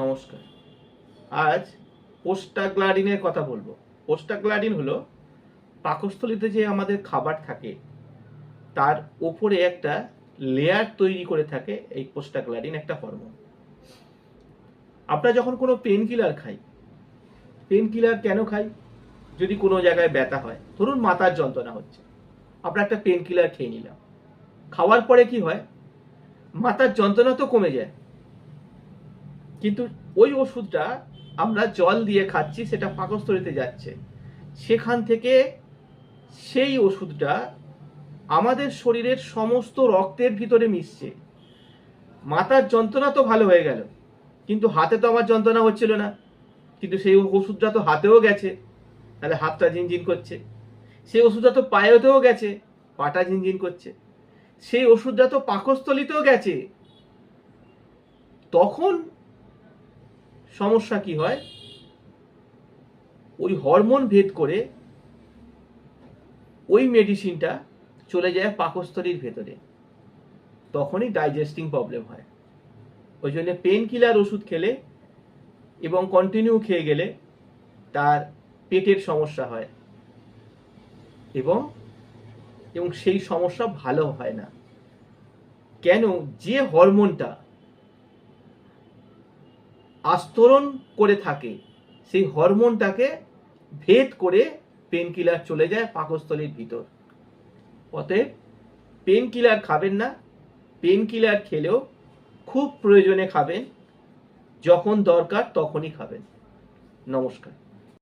নমস্কার। আজ প্রোস্টাগ্ল্যান্ডিনের কথা বলবো। প্রোস্টাগ্ল্যান্ডিন হলো পাকস্থলীতে যে আমাদের খাবার থাকে তার ওপরে একটা লেয়ার তৈরি করে থাকে এই প্রোস্টাগ্ল্যান্ডিন একটা হরমোন। আমরা যখন কোনো পেন কিলার খাই, পেন কিলার কেন খাই? যদি কোনো জায়গায় ব্যথা হয়, ধরুন মাথার যন্ত্রণা হচ্ছে, আমরা একটা পেন কিলার খেয়ে নিলাম। খাওয়ার পরে কি হয়? মাথার যন্ত্রণা তো কমে যায়, কিন্তু ওই ওষুধটা আমরা জল দিয়ে খাচ্ছি, সেটা পাকস্থলীতে যাচ্ছে, সেখান থেকে সেই ওষুধটা আমাদের শরীরের সমস্ত রক্তের ভিতরে মিশছে। মাথার যন্ত্রণা তো ভালো হয়ে গেল, কিন্তু হাতে তো আমার যন্ত্রণা হচ্ছিল না, কিন্তু সেই ওষুধটা তো হাতেও গেছে, তাহলে হাতটা ঝিনঝিন করছে। সেই ওষুধটা তো পায়েতেও গেছে, পাটা ঝিনঝিন করছে। সেই ওষুধটা তো পাকস্থলীতেও গেছে। তখন সমস্যা কি হয়? ওই হরমোন ভেদ করে ওই মেডিসিনটা চলে যায় পাকস্থলীর ভেতরে, তখনই ডাইজেস্টিং প্রবলেম হয়। ওই জন্য পেন কিলার ওষুধ খেলে এবং কন্টিনিউ খেয়ে গেলে তার পেটের সমস্যা হয় এবং এবং সেই সমস্যা ভালো হয় না। কেন? যে হরমোনটা আস্তরণ করে থাকে সেই হরমোনটাকে ভেদ করে পেন কিলার চলে যায় পাকস্থলীর ভিতর। অতএব পেন কিলার খাবেন না। পেন কিলার খেলেও খুব প্রয়োজনে খাবেন, যখন দরকার তখনই খাবেন। নমস্কার।